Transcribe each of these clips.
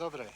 Dobre.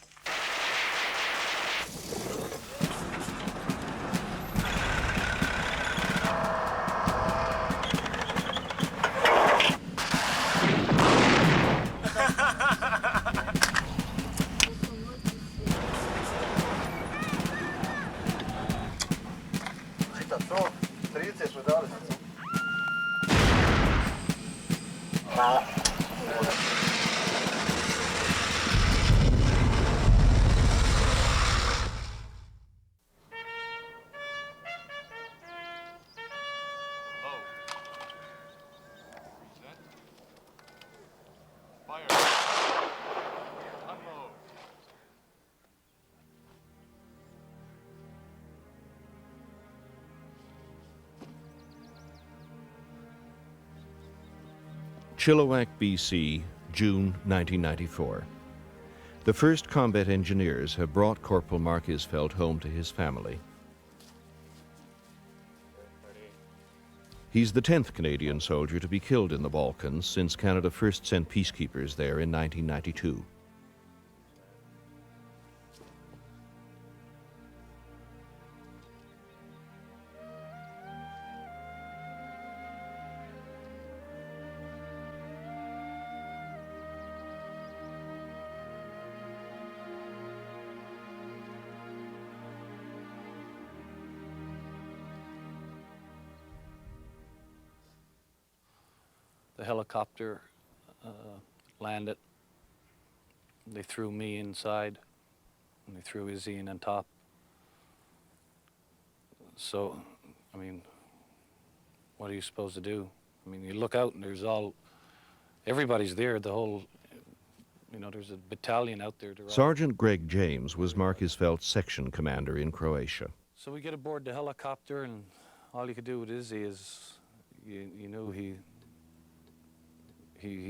Chilliwack, BC, June 1994. The 1st Combat Engineers have brought Corporal Mark Isfeld home to his family. He's the 10th Canadian soldier to be killed in the Balkans since Canada first sent peacekeepers there in 1992. The helicopter landed. They threw me inside, and they threw Issy in on top. So, I mean, what are you supposed to do? I mean, you look out and everybody's there, the whole, there's a battalion out there. Sergeant Greg James was Mark Isfeld's section commander in Croatia. So we get aboard the helicopter, and all you could do with Issy is, you knew he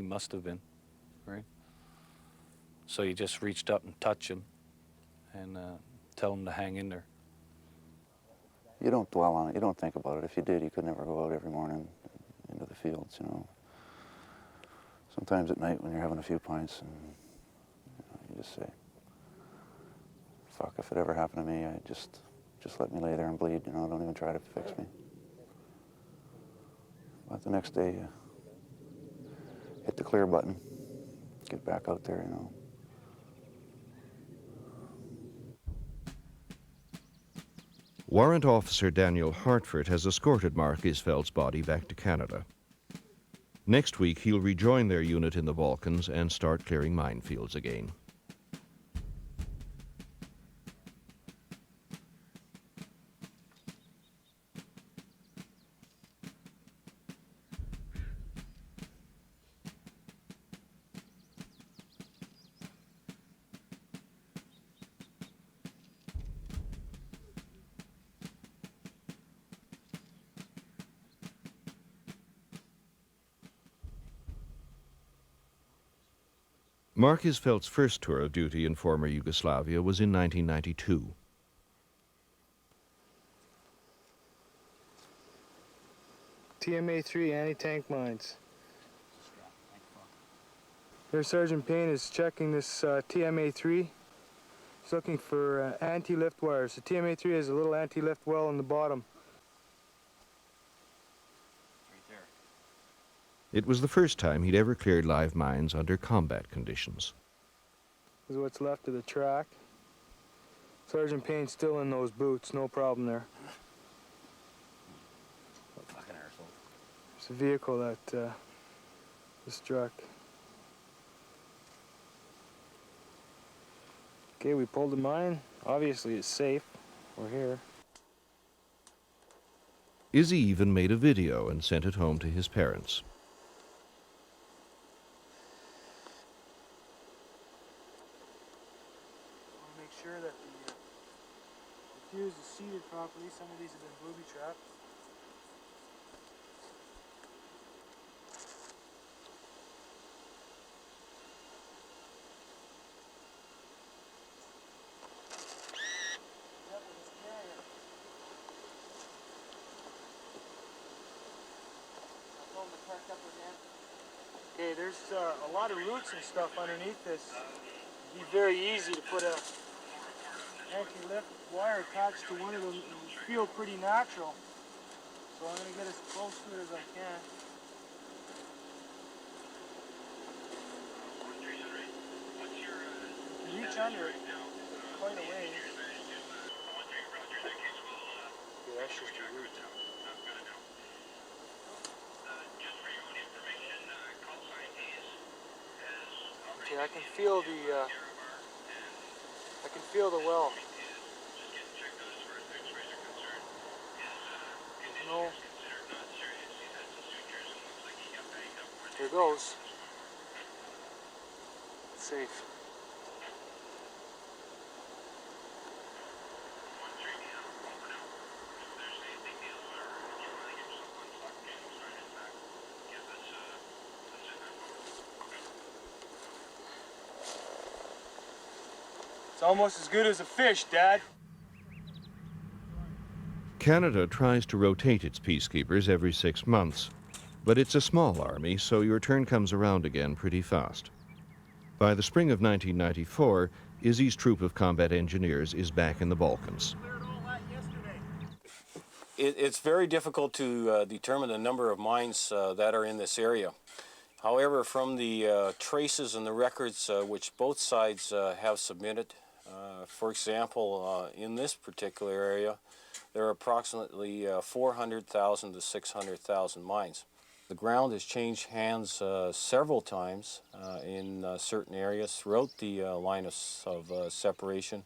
must have been, right? So you just reached up and touch him and tell him to hang in there. You don't dwell on it. You don't think about it. If you did, you could never go out every morning into the fields, Sometimes at night when you're having a few pints and you just say, fuck, if it ever happened to me, just let me lay there and bleed, don't even try to fix me. But the next day, hit the clear button, get back out there, Warrant Officer Daniel Hartford has escorted Mark Isfeld's body back to Canada. Next week, he'll rejoin their unit in the Balkans and start clearing minefields again. Mark Isfeld's first tour of duty in former Yugoslavia was in 1992. TMA-3 anti-tank mines. Here Sergeant Payne is checking this TMA-3. He's looking for anti-lift wires. The TMA-3 has a little anti-lift well on the bottom. It was the first time he'd ever cleared live mines under combat conditions. This is what's left of the track. Sergeant Payne's still in those boots, no problem there. Fucking arsehole. It's a vehicle that was struck. Okay, we pulled the mine. Obviously it's safe. We're here. Issy even made a video and sent it home to his parents. Make sure that the fuse is seated properly. Some of these have been booby trapped. Okay, there's a lot of roots and stuff underneath this be very easy to put a anti-lift wire attached to one of them and feel pretty natural. So I'm going to get as close to it as I can. You can reach under it quite a ways. Yeah, that's just a root. Okay, I can feel the well. No. There goes. It's safe. It's almost as good as a fish, Dad. Canada tries to rotate its peacekeepers every 6 months, but it's a small army, so your turn comes around again pretty fast. By the spring of 1994, Issy's troop of combat engineers is back in the Balkans. It's very difficult to determine the number of mines that are in this area. However, from the traces and the records which both sides have submitted, for example, in this particular area, there are approximately 400,000 to 600,000 mines. The ground has changed hands several times in certain areas throughout the line of separation,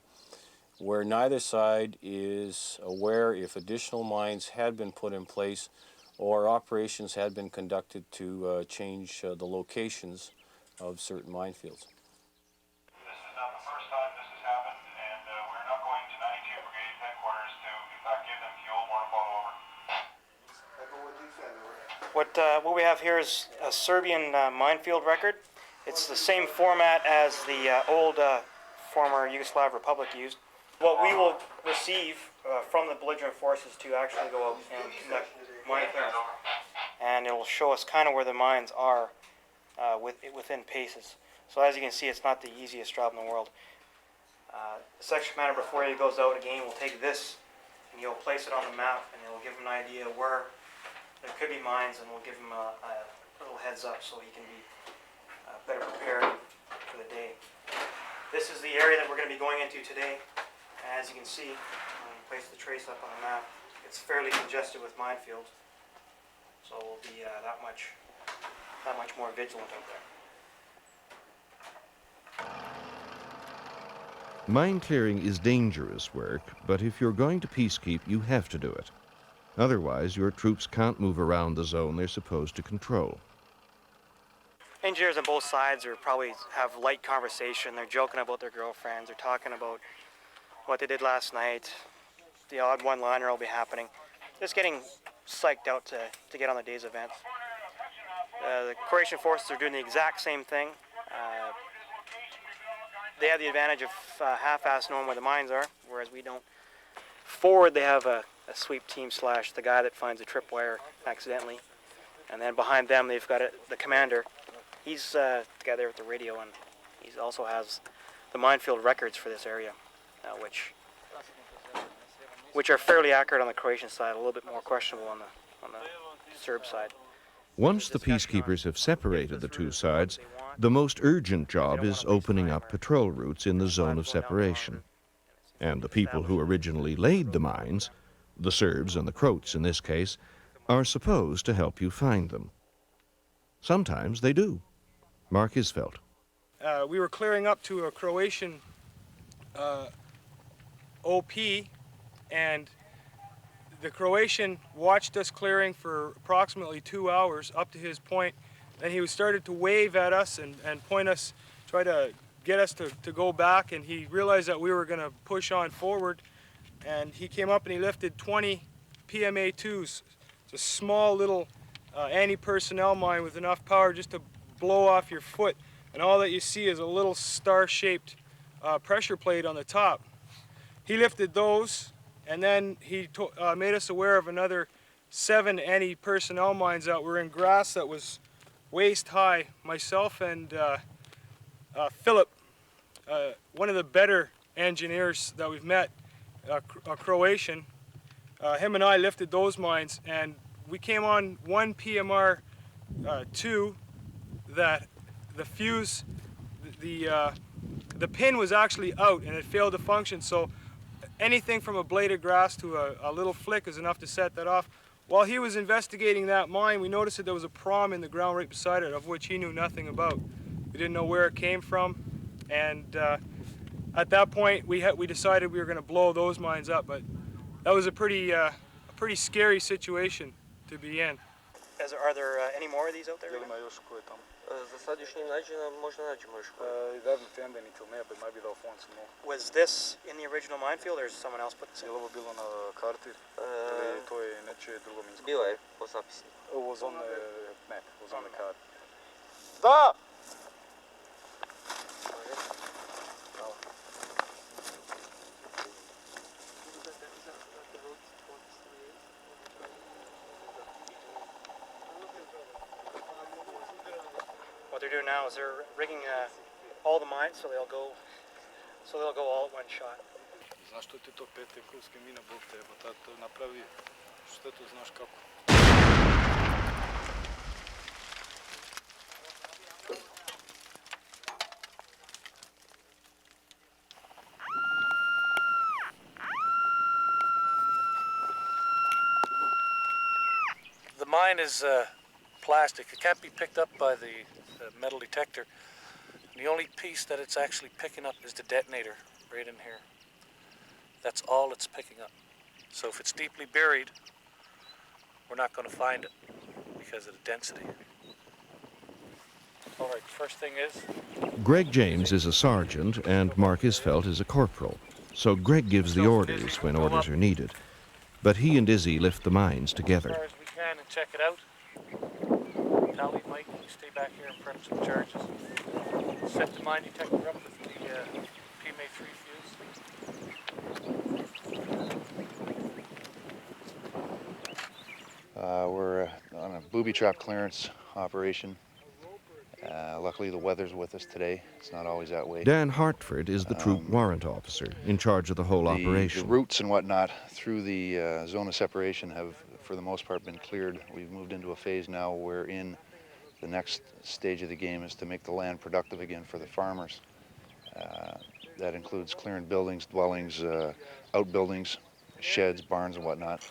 where neither side is aware if additional mines had been put in place or operations had been conducted to change the locations of certain minefields. This is not the first time this has happened, and we're not going to 92 Brigade headquarters to, in fact, give them fuel. More follow over. What we have here is a Serbian minefield record. It's the same format as the old former Yugoslav Republic used. What we will receive from the belligerent forces to actually go out and conduct mine clearance, and it will show us kind of where the mines are within paces. So as you can see, it's not the easiest job in the world. The section commander, before he goes out again, will take this and he'll place it on the map, and it'll give him an idea where there could be mines, and we'll give him a little heads up so he can be better prepared for the day. This is the area that we're going to be going into today. As you can see, when we place the trace up on the map, it's fairly congested with minefields, so we'll be that much more vigilant out there. Mine clearing is dangerous work, but if you're going to peacekeep, you have to do it. Otherwise, your troops can't move around the zone they're supposed to control. Engineers on both sides are probably have light conversation. They're joking about their girlfriends. They're talking about what they did last night. The odd one-liner will be happening. Just getting psyched out to get on the day's events. The Croatian forces are doing the exact same thing. They have the advantage of half-ass knowing where the mines are, whereas we don't. Forward, they have a sweep team / the guy that finds a tripwire accidentally. And then behind them, they've got the commander. He's the guy there with the radio, and he also has the minefield records for this area, which are fairly accurate on the Croatian side, a little bit more questionable on the Serb side. Once the peacekeepers have separated the two sides, the most urgent job is opening up patrol routes in the zone of separation. And the people who originally laid the mines, the Serbs and the Croats in this case, are supposed to help you find them. Sometimes they do. Mark Isfeld. We were clearing up to a Croatian OP, and the Croatian watched us clearing for approximately 2 hours up to his point. Then he started to wave at us and point us, try to get us to go back, and he realized that we were going to push on forward, and he came up and he lifted 20 PMA2s. It's a small little anti-personnel mine with enough power just to blow off your foot, and all that you see is a little star-shaped pressure plate on the top. He lifted those, and then he made us aware of another 7 anti-personnel mines that were in grass that was waist high. Myself and Philip one of the better engineers that we've met, a Croatian. Him and I lifted those mines, and we came on one PMR 2 that the fuse, the pin was actually out and it failed to function. So anything from a blade of grass to a little flick is enough to set that off. While he was investigating that mine, we noticed that there was a prom in the ground right beside it, of which he knew nothing about. We didn't know where it came from, and at that point we decided we were going to blow those mines up. But that was a pretty scary situation to be in. Are there any more of these out there? Ima još koje tamo. За sad još nije nađena, možda nađemo još koje. Верните ендени till nebe, maybe they'll find some more. Was this in the original minefield, or is someone else put this in? Je li ovo bilo na karti? Ili to je nečije drugo minsko? Bila je po zapisniku. It was on the map, it was on the card. Da! What they're doing now is they're rigging all the mines so they'll go all at one shot. Zašto ti to pete kulske mine, Bog te jebo, tad to napravi štetu, znaš kako. The mine is plastic. It can't be picked up by the metal detector. The only piece that it's actually picking up is the detonator right in here. That's all it's picking up. So if it's deeply buried, we're not going to find it because of the density. All right, first thing is... Greg James is a sergeant and Mark Isfeld is a corporal, so Greg gives the orders when orders are needed. But he and Issy lift the mines together. As far as we can and check it out. Tally, Mike, you stay back here and prep some charges. Set the mine detector up with the PMA3 fuse. We're on a booby trap clearance operation. Luckily the weather's with us today. It's not always that way. Dan Hartford is the troop warrant officer in charge of the whole operation. The routes and whatnot through the zone of separation have, for the most part, been cleared. We've moved into a phase now wherein the next stage of the game is to make the land productive again for the farmers. That includes clearing buildings, dwellings, outbuildings, sheds, barns, and whatnot.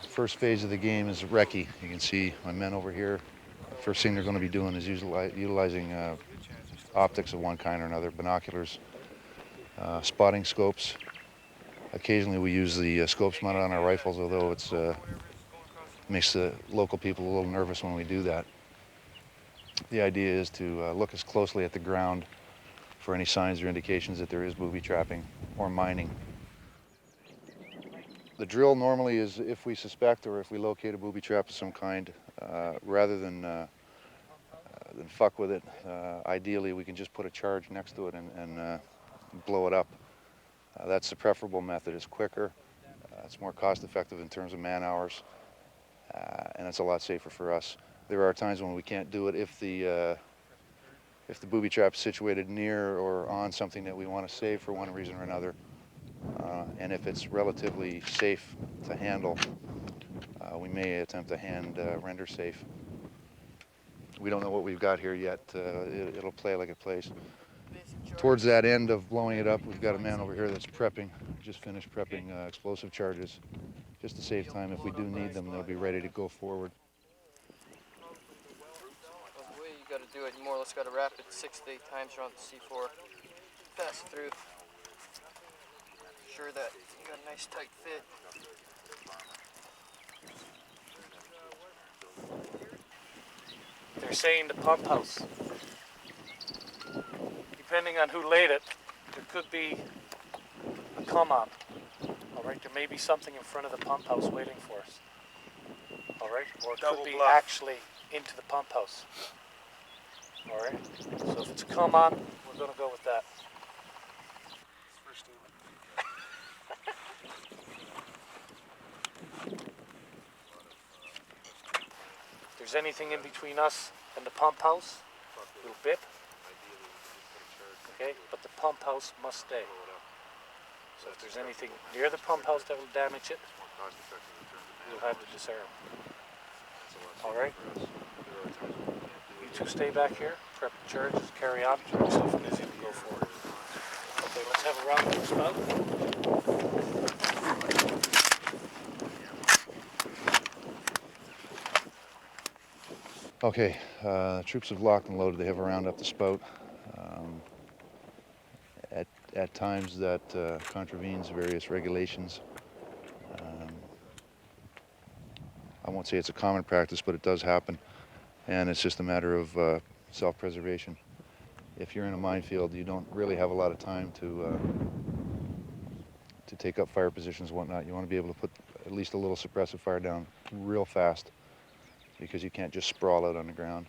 First phase of the game is recce. You can see my men over here. First thing they're going to be doing is utilizing optics of one kind or another, binoculars, spotting scopes. Occasionally we use the scopes mounted on our rifles, although it's makes the local people a little nervous when we do that. The idea is to look as closely at the ground for any signs or indications that there is booby trapping or mining. The drill normally is if we suspect or if we locate a booby trap of some kind, rather than fuck with it, ideally we can just put a charge next to it and blow it up. That's the preferable method. It's quicker, it's more cost effective in terms of man hours, and it's a lot safer for us. There are times when we can't do it if the booby trap is situated near or on something that we want to save for one reason or another. And if it's relatively safe to handle, we may attempt to hand render safe. We don't know what we've got here yet. It'll play like it plays. Towards that end of blowing it up, we've got a man over here that's prepping. Just finished prepping explosive charges. Just to save time, if we do need them, they'll be ready to go forward. The way you got to do it, you more or less got to wrap it 6 to 8 times around the C4. Pass it through. Sure that you got a nice tight fit. They're saying the pump house. Depending on who laid it, there could be a come up. All right, there may be something in front of the pump house waiting for us. All right, or it could be actually into the pump house. All right, so if it's a come on, we're going to go with that. there's anything in between us and the pump house, we'll bip. Okay, but the pump house must stay. So if there's anything near the pump house that will damage it, we'll have to disarm. All right? You two stay back here, prep the charges, carry on. Myself and Issy will go forward. Okay, let's have a round of the spout. Okay, troops have locked and loaded. They have a round up the spout. At times that contravenes various regulations. I won't say it's a common practice, but it does happen. And it's just a matter of self-preservation. If you're in a minefield, you don't really have a lot of time to take up fire positions and whatnot. You want to be able to put at least a little suppressive fire down real fast, because you can't just sprawl out on the ground.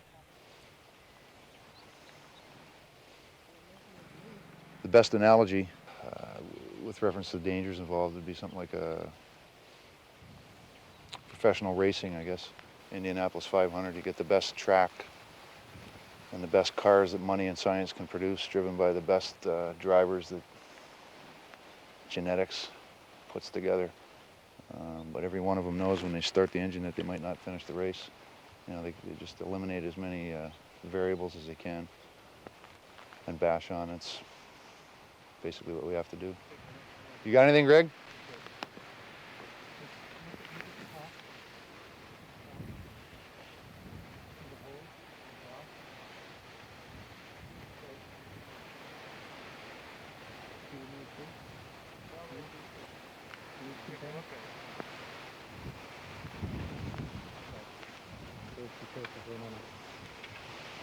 The best analogy with reference to the dangers involved would be something like a professional racing, I guess. Indianapolis 500, you get the best track and the best cars that money and science can produce, driven by the best drivers that genetics puts together. But every one of them knows when they start the engine that they might not finish the race. You know, they just eliminate as many variables as they can and bash on. It's basically what we have to do. You got anything, Greg?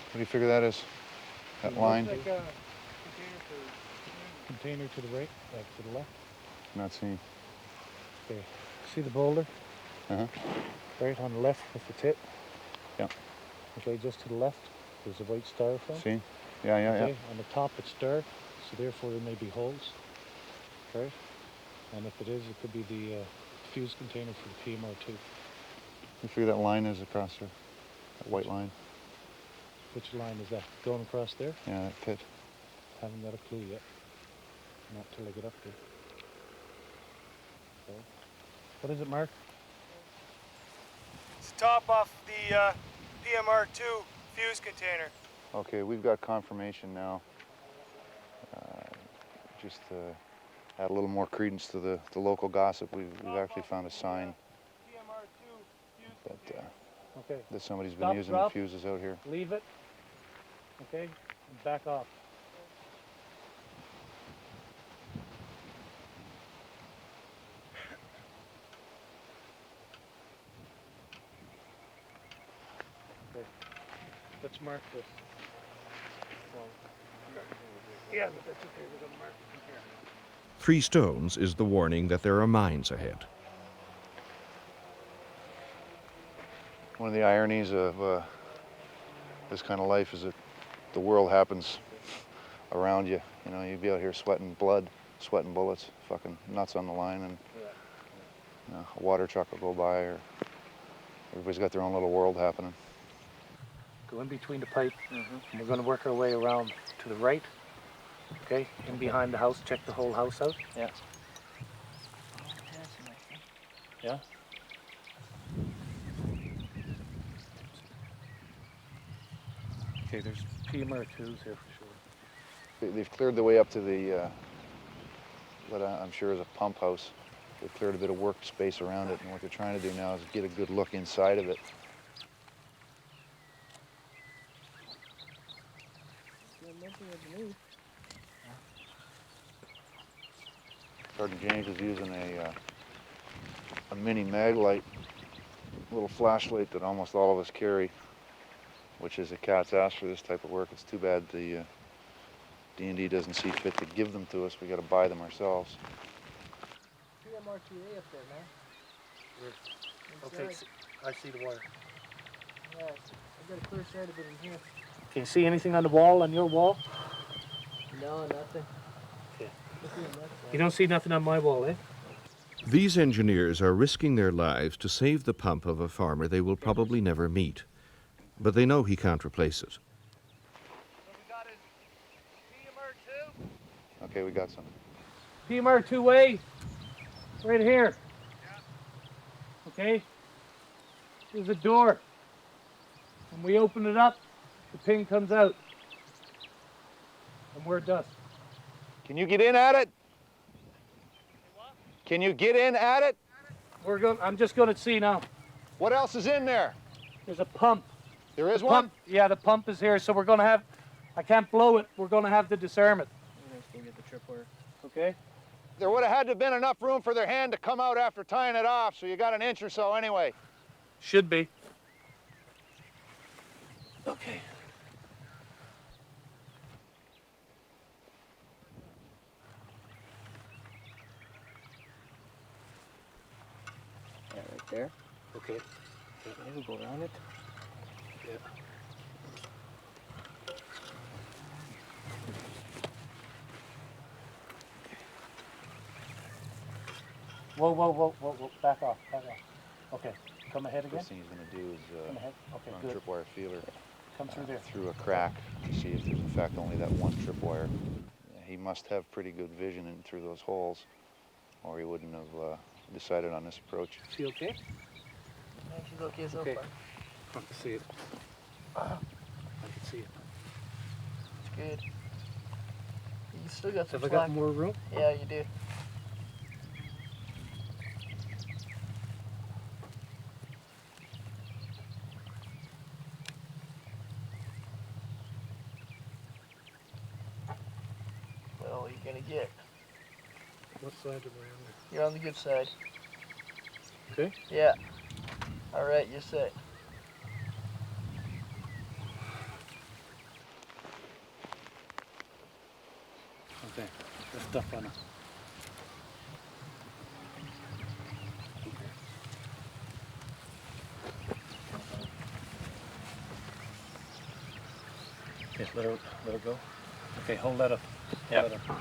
What do you figure that is? That line? Looks like a container to the right, to the left. Not seeing. Okay. See the boulder? Uh-huh. Right on the left with the tip. Yeah. Okay, just to the left, there's a white styrofoam. See? Yeah, yeah, Okay. yeah. On the top it's dark, so therefore there may be holes. Right? And if it is, it could be the fuse container for the PMR2. You figure that line is across there? That white line? Which line is that? Going across there? Yeah, that pit. Haven't got a clue yet. Not till I get up there. So, what is it, Mark? It's the top off the PMR2 fuse container. Okay, we've got confirmation now. Just to add a little more credence to the local gossip, we've actually found a sign that, Okay. that somebody's been Stop, using drop. the fuses out here. Leave it. Okay. And back off. Okay. Let's mark this. Yeah, but that's okay. We're going to mark it from here. 3 stones is the warning that there are mines ahead. One of the ironies of this kind of life is that the world happens around you. You know, you'd be out here sweating blood, sweating bullets, fucking nuts on the line, and you know, a water truck will go by, or everybody's got their own little world happening. Go in between the pipe, and we're going to work our way around to the right. Okay, in behind the house, check the whole house out. Yeah. Yeah. Okay, there's PMR2s here for sure. They've cleared the way up to the, what I'm sure is a pump house. They've cleared a bit of workspace around it, and what they're trying to do now is get a good look inside of it. Sergeant James is using a mini mag light, little flashlight that almost all of us carry, which is a cat's ass for this type of work. It's too bad the D&D doesn't see fit to give them to us. We got to buy them ourselves. PMR2A up there, man. Okay, I see the wire. Yeah, I got a clear sight of it in here. Can you see anything on the wall, on your wall? No, nothing. Okay. You don't see nothing on my wall, eh? These engineers are risking their lives to save the pump of a farmer they will probably never meet. but they know he can't replace it. Okay, we got some. PMR 2A, right here. Okay? There's a door. When we open it up, the ping comes out. And we're dust. Can you get in at it? Can you get in at it? I'm just going to see now. What else is in there? There's a pump. There is The one? pump, yeah, the pump is here, so we're going to have, I can't blow it, we're going to have to disarm it. We're going to still get the tripwire. Okay? There would have had to have been enough room for their hand to come out after tying it off, so you got an inch or so anyway. Should be. Okay. Yeah, right there. Okay. Okay, we'll go around it. Yeah. Whoa, back off. Okay, come ahead again. First thing he's going to do is Come ahead. Okay, run good. tripwire feeler Come through there. through a crack to see if there's in fact only that one tripwire. He must have pretty good vision in through those holes, or he wouldn't have decided on this approach. Is he okay? Yeah, she's okay so Okay. far. I can see it. I can see it. It's good. You still got some Have I got slack. more room? Yeah, you do. Well, what are you gonna get? What side am I on You're on the good side. there? Okay. Yeah. All right, you're set. Okay. Lift up on it. Okay, let her go. Okay, hold that up. Yeah. Hold that up.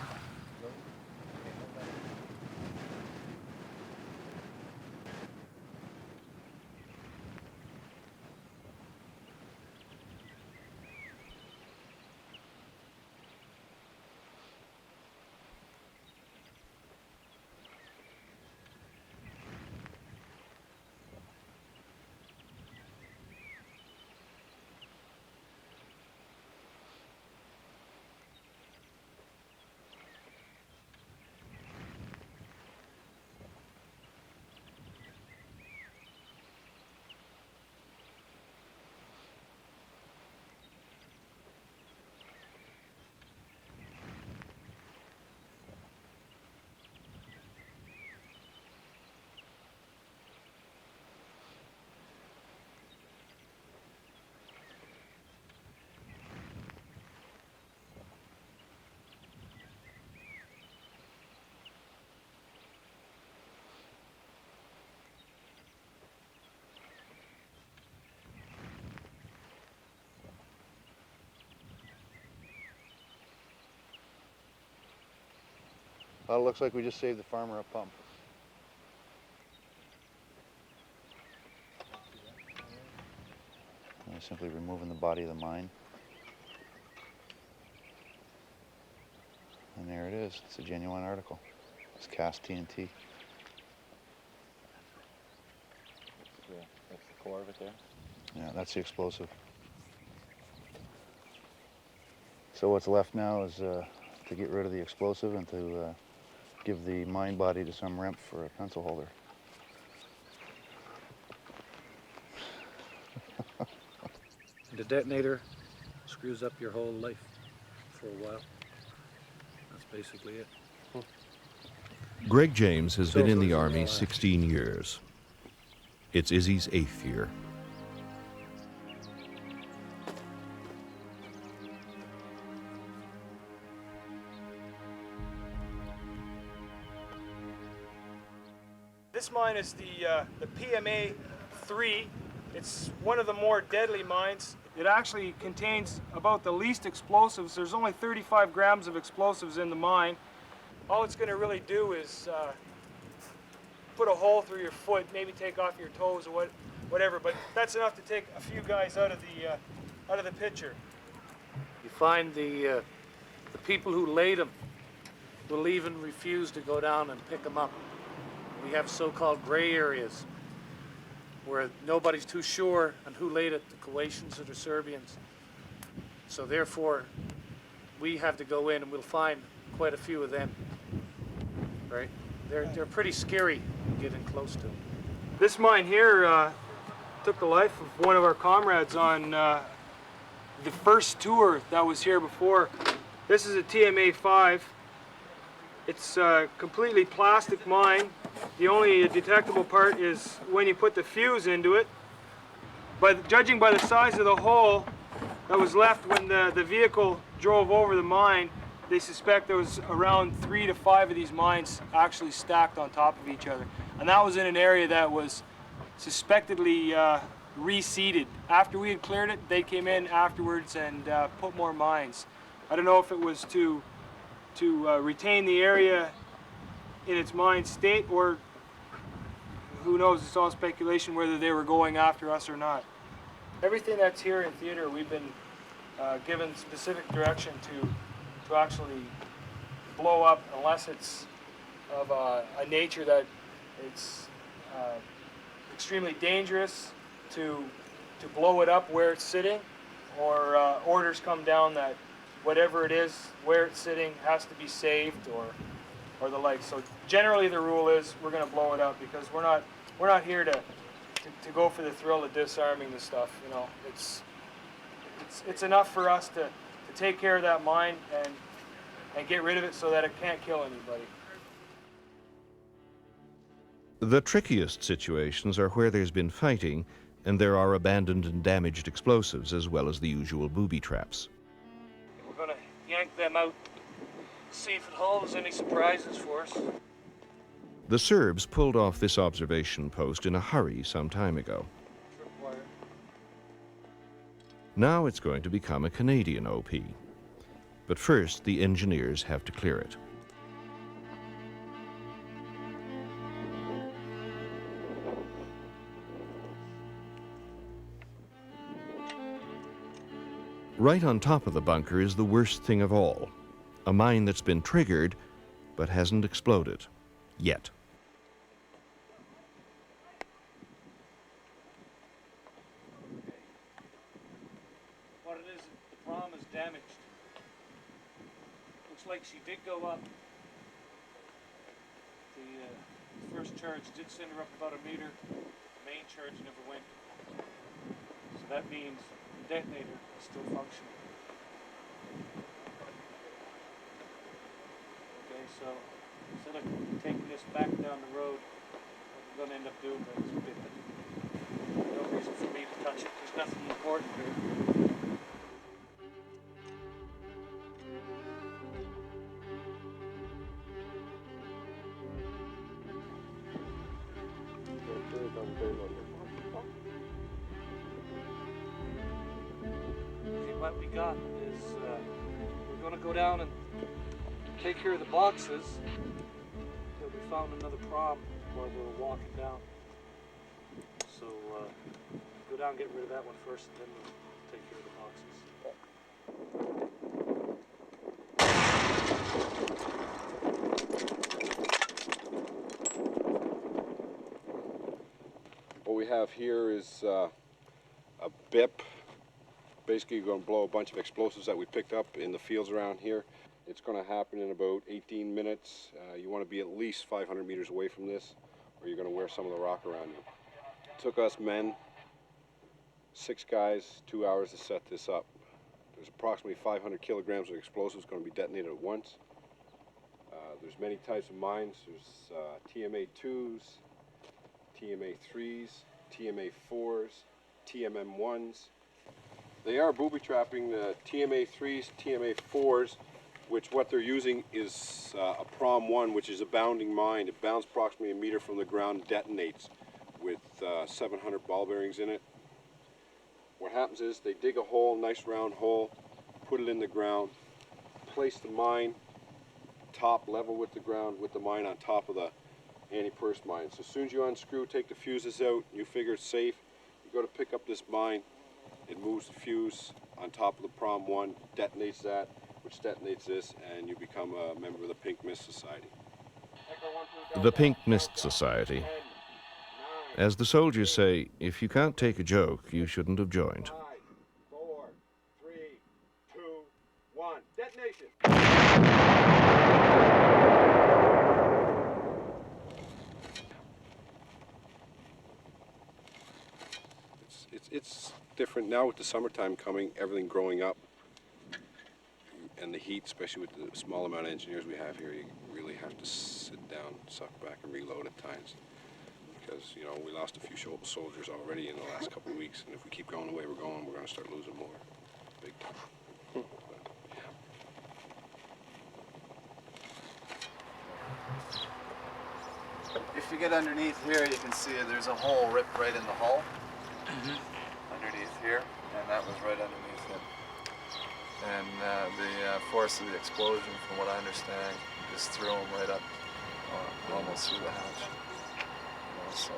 Well, it looks like we just saved the farmer a pump. Simply removing the body of the mine. And there it is. It's a genuine article. It's cast TNT. That's the core of it there. Yeah, that's the explosive. So what's left now is to get rid of the explosive and to give the mine body to some remp for a pencil holder. The detonator screws up your whole life for a while. That's basically it. Greg James has been in the So- Army 16 years. It's Issy's 8th year. This mine is the PMA 3. It's one of the more deadly mines. It actually contains about the least explosives. There's only 35 grams of explosives in the mine. All it's going to really do is put a hole through your foot, maybe take off your toes or whatever. But that's enough to take a few guys out of the picture. You find the people who laid them will even refuse to go down and pick them up. We have so-called gray areas where nobody's too sure on who laid it, the Croatians or the Serbians. So therefore, we have to go in and we'll find quite a few of them, right? They're pretty scary getting close to them. This mine here took the life of one of our comrades on the first tour that was here before. This is a TMA-5. It's a completely plastic mine. The only detectable part is when you put the fuse into it. But judging by the size of the hole that was left when the vehicle drove over the mine, they suspect there was around 3 to 5 of these mines actually stacked on top of each other. And that was in an area that was suspectedly reseeded. After we had cleared it, they came in afterwards and put more mines. I don't know if it was to retain the area in its mine state, or who knows, it's all speculation whether they were going after us or not. Everything that's here in theater, we've been given specific direction to actually blow up unless it's of a nature that it's extremely dangerous to blow it up where it's sitting, or orders come down that whatever it is, where it's sitting, has to be saved or the like. So generally the rule is we're going to blow it up because we're not here to go for the thrill of disarming the stuff. You know, it's enough for us to take care of that mine and get rid of it so that it can't kill anybody. The trickiest situations are where there's been fighting and there are abandoned and damaged explosives as well as the usual booby traps. We're going to yank them out, see if it holds any surprises for us. The Serbs pulled off this observation post in a hurry some time ago. Now it's going to become a Canadian OP. But first, the engineers have to clear it. Right on top of the bunker is the worst thing of all, a mine that's been triggered but hasn't exploded yet. What it is, the prom is damaged. Looks like she did go up. The first charge did send her up about 1 meter. The main charge never went. So that means the detonator is still functioning. Okay, so instead of taking this back down the road, what we're going to end up doing is rip it. No reason for me to touch it. There's nothing important here. What we got is we're going to go down and take care of the boxes that we found another prom while we were walking down. So go down and get rid of that one first, and then we'll take care of the boxes. What we have here is a BIP. Basically, we're going to blow a bunch of explosives that we picked up in the fields around here. It's going to happen in about 18 minutes. You want to be at least 500 meters away from this, or you're going to wear some of the rock around you. It took us men, 6 guys, 2 hours to set this up. There's approximately 500 kilograms of explosives going to be detonated at once. There's many types of mines. There's TMA-2s, TMA-3s, TMA-4s, TMM-1s. They are booby trapping the TMA-3s, TMA-4s, which what they're using is a Prom-1, which is a bounding mine. It bounds approximately 1 meter from the ground, detonates with 700 ball bearings in it. What happens is they dig a hole, nice round hole, put it in the ground, place the mine top level with the ground with the mine on top of the anti-burst mine. So as soon as you unscrew, take the fuses out, you figure it's safe, You go to pick up this mine, it moves the fuse on top of the prom 1, detonates that, which detonates this, and you become a member of the Pink Mist Society. The Pink Mist Society. As the soldiers say, if you can't take a joke, you shouldn't have joined. 5, 4, 3, 2, 1, detonation! It's different now with the summertime coming, everything growing up, and the heat, especially with the small amount of engineers we have here. You really have to sit down, suck back, and reload at times. Because, you know, we lost a few soldiers already in the last couple of weeks, and if we keep going the way we're going to start losing more. Big time. But, yeah. If you get underneath here, you can see there's a hole ripped right in the hull. Underneath here, and that was right underneath him. And the force of the explosion, from what I understand, just threw him right up, almost through the hatch. So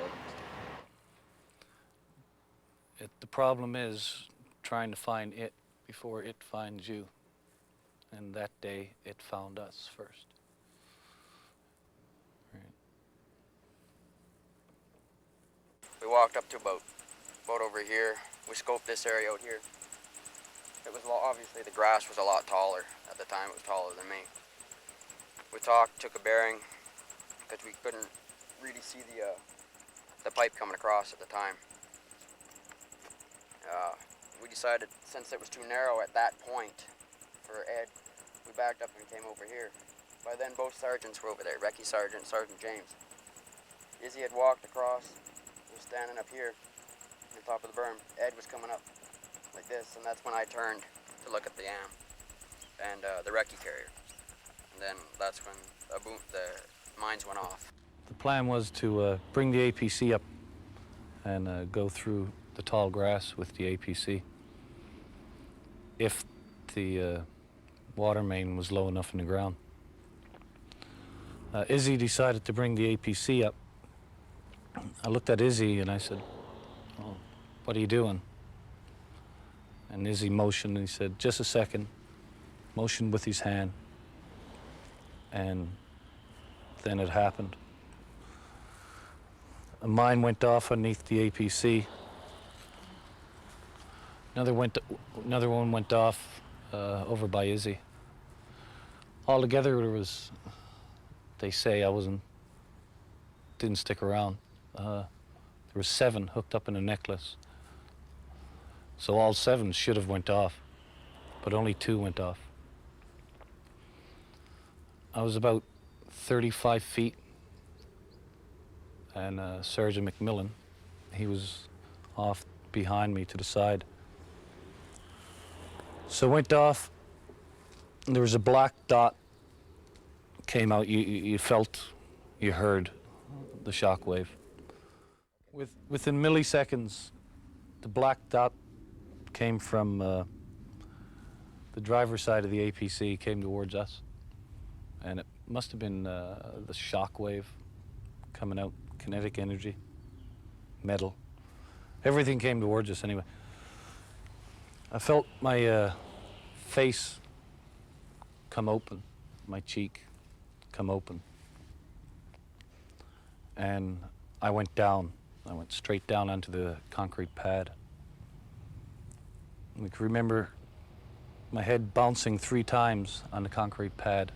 The problem is trying to find it before it finds you. And that day, it found us first. Right. We walked up to about over here. We scoped this area out here. It was obviously the grass was a lot taller at the time. It was taller than me. We talked, took a bearing, because we couldn't really see the pipe coming across at the time. We decided, since it was too narrow at that point for Ed, we backed up and came over here. By then, both sergeants were over there, Recce Sergeant, Sergeant James. Issy had walked across. He was standing up here on the top of the berm. Ed was coming up like this, and that's when I turned to look at the AM and the recce carrier. And then that's when the mines went off. The plan was to bring the APC up and go through the tall grass with the APC if the water main was low enough in the ground. Issy decided to bring the APC up. I looked at Issy and I said, "Oh, what are you doing?" And Issy motioned and he said, "Just a second." Motioned with his hand. And then it happened. A mine went off underneath the APC. Another one went off over by Issy. Altogether, there was, they say, didn't stick around. There were 7 hooked up in a necklace. So all 7 should have went off, but only 2 went off. I was about 35 feet, and Sergeant McMillan, he was off behind me to the side. So I went off, and there was a black dot came out. You felt, you heard the shock wave. Within milliseconds, the black dot came from the driver's side of the APC, came towards us. And it must have been the shock wave coming out, kinetic energy, metal. Everything came towards us anyway. I felt my face come open, my cheek come open. And I went down. I went straight down onto the concrete pad. I can remember my head bouncing 3 times on the concrete pad.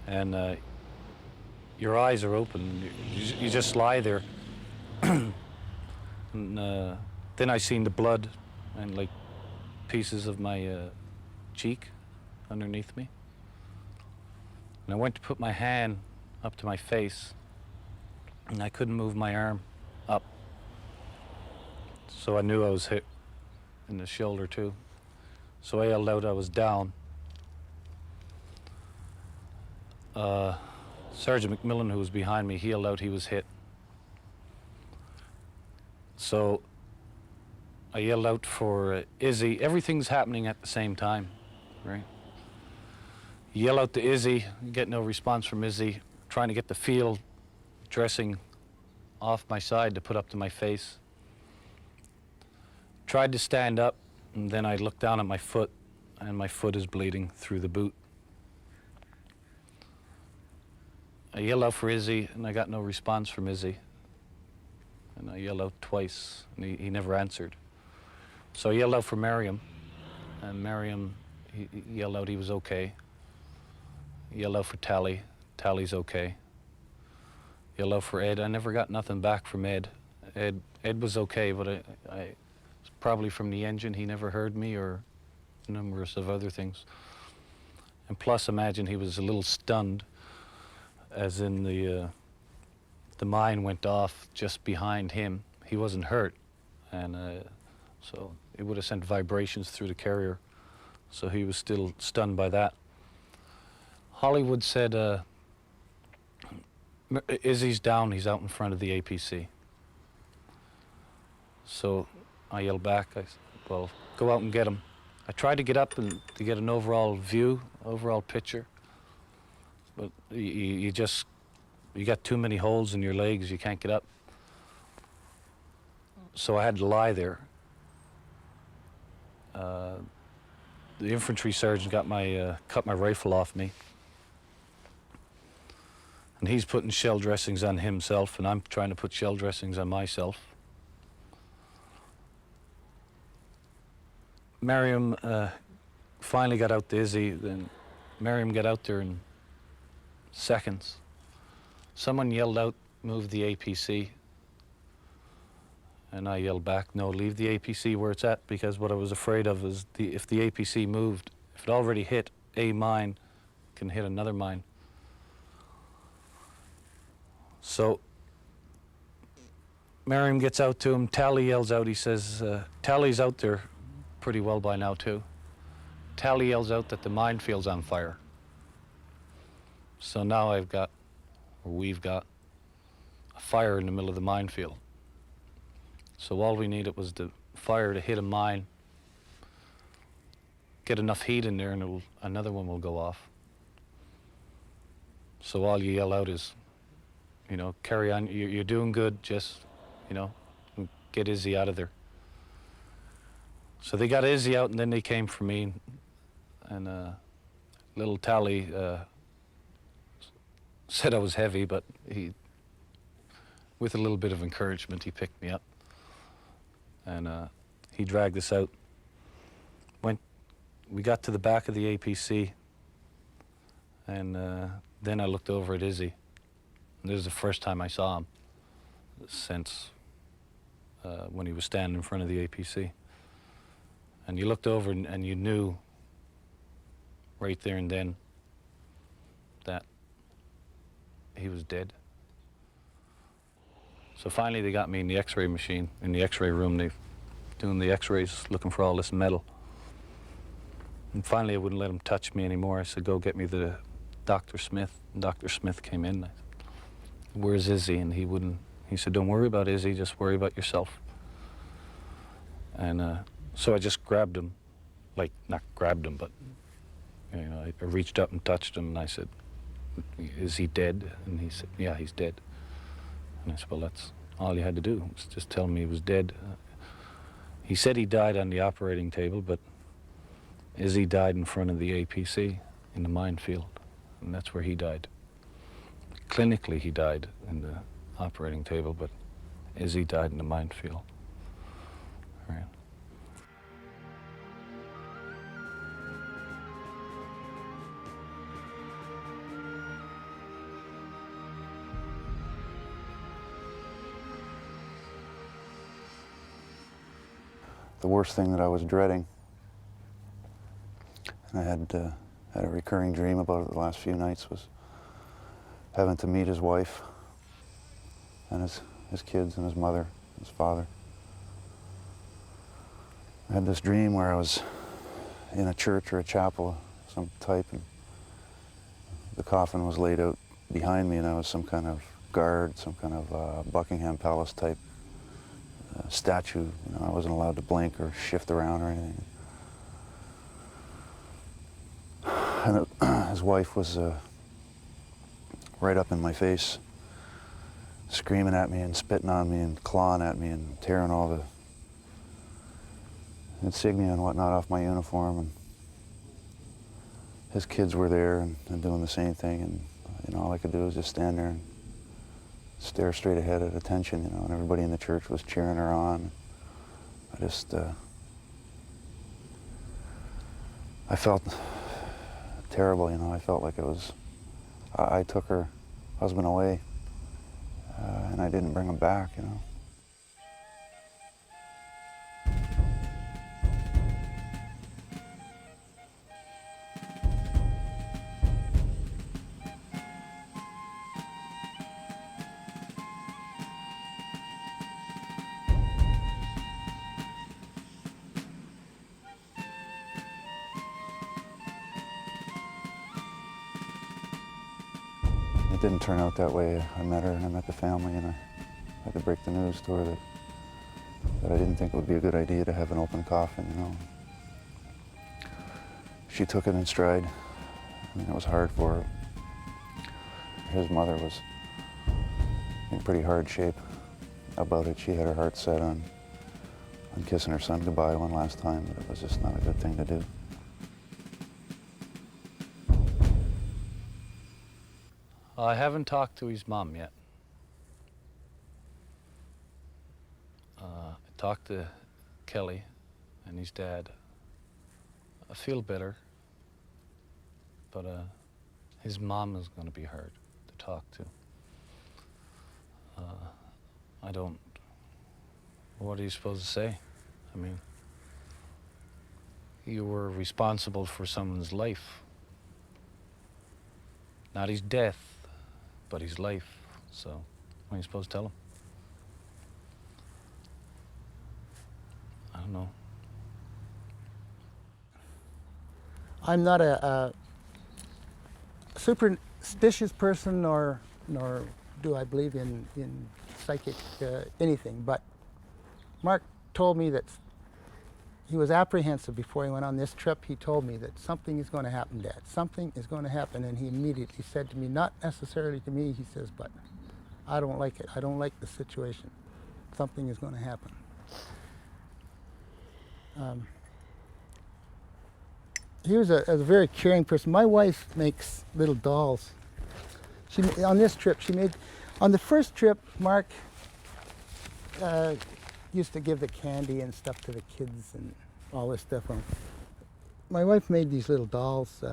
And your eyes are open. You just lie there. And then I seen the blood and like pieces of my cheek underneath me. And I went to put my hand up to my face, and I couldn't move my arm up. So I knew I was hit in the shoulder too. So I yelled out I was down. Sergeant McMillan, who was behind me, he yelled out he was hit. So I yelled out for Issy. Everything's happening at the same time, right? You yell out to Issy, get no response from Issy, trying to get the field dressing off my side to put up to my face tried to stand up, and then I looked down at my foot, and my foot is bleeding through the boot. I yelled out for Issy, and I got no response from Issy. And I yelled out twice, and he never answered. So I yelled out for Miriam, and Miriam, he yelled out he was okay. He yelled out for Tally, Tally's okay. Yelled out for Ed, I never got nothing back from Ed. Ed was okay, but I probably from the engine, he never heard me, or numerous of other things. And plus, imagine he was a little stunned, as in the mine went off just behind him. He wasn't hurt, and so it would have sent vibrations through the carrier. So he was still stunned by that. Hollywood said, Izzy's down, he's out in front of the APC. So I yelled back, I said, well, go out and get him. I tried to get up and to get an overall view, overall picture, but you got too many holes in your legs, you can't get up. So I had to lie there. The infantry sergeant got cut my rifle off me. And he's putting shell dressings on himself, and I'm trying to put shell dressings on myself. Miriam finally got out to Issy, then Miriam got out there in seconds. Someone yelled out, move the APC. And I yelled back, no, leave the APC where it's at, because what I was afraid of is if the APC moved, if it already hit a mine, it can hit another mine. So Miriam gets out to him, Tally yells out, he says, Tally's out there pretty well by now too. Tally yells out that the minefield's on fire. So now we've got a fire in the middle of the minefield. So all we needed was the fire to hit a mine, get enough heat in there, and another one will go off. So all you yell out is, you know, carry on, you're doing good, just, you know, get Issy out of there. So they got Issy out, and then they came for me, and little Tally said I was heavy, but with a little bit of encouragement, he picked me up. And he dragged us out. We got to the back of the APC, and then I looked over at Issy. And this is the first time I saw him since when he was standing in front of the APC. And you looked over and you knew right there and then that he was dead. So finally they got me in the x-ray machine, in the x-ray room. They doing the x-rays, looking for all this metal. And finally I wouldn't let him touch me anymore. I said, go get me the Dr. Smith. And Dr. Smith came in. I said, where's Issy? And he wouldn't. He said, don't worry about Issy, just worry about yourself. And so I just grabbed him, like, not grabbed him, but you know, I reached up and touched him, and I said, is he dead? And he said, yeah, he's dead. And I said, well, that's all you had to do, was just tell me he was dead. He said he died on the operating table, but Issy died in front of the APC in the minefield, and that's where he died. Clinically, he died in the operating table, but Issy died in the minefield. Right. The worst thing that I was dreading, and I had a recurring dream about it the last few nights, was having to meet his wife and his kids and his mother, his father. I had this dream where I was in a church or a chapel of some type, and the coffin was laid out behind me, and I was some kind of guard, some kind of Buckingham Palace type statue. You know, I wasn't allowed to blink or shift around or anything. And his wife was right up in my face, screaming at me and spitting on me and clawing at me and tearing all insignia and whatnot off my uniform, and his kids were there and doing the same thing, and all I could do was just stand there and stare straight ahead at attention, and everybody in the church was cheering her on. I just, I felt terrible, I felt like I took her husband away, and I didn't bring him back, It didn't turn out that way. I met her and I met the family, and I had to break the news to her that I didn't think it would be a good idea to have an open coffin, She took it in stride. It was hard for her. His mother was in pretty hard shape about it. She had her heart set on kissing her son goodbye one last time, but it was just not a good thing to do. I haven't talked to his mom yet. I talked to Kelly and his dad. I feel better, but his mom is going to be hard to talk to. What are you supposed to say? I mean, you were responsible for someone's life. Not his death, but his life. So, what are you supposed to tell him? I don't know. I'm not a superstitious person, nor do I believe in psychic anything, but Mark told me that he was apprehensive before he went on this trip. He told me that something is going to happen, Dad. Something is going to happen, and he immediately said to me, not necessarily to me, he says, but I don't like it. I don't like the situation. Something is going to happen. He was a very caring person. My wife makes little dolls. On this trip, on the first trip, Mark used to give the candy and stuff to the kids and all this stuff. My wife made these little dolls.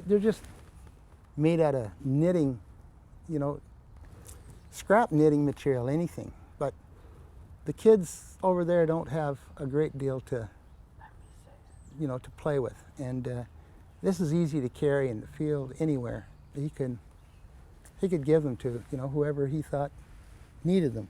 They're just made out of knitting, scrap knitting material, anything. But the kids over there don't have a great deal to play with. And this is easy to carry in the field anywhere. He could give them to, whoever he thought needed them.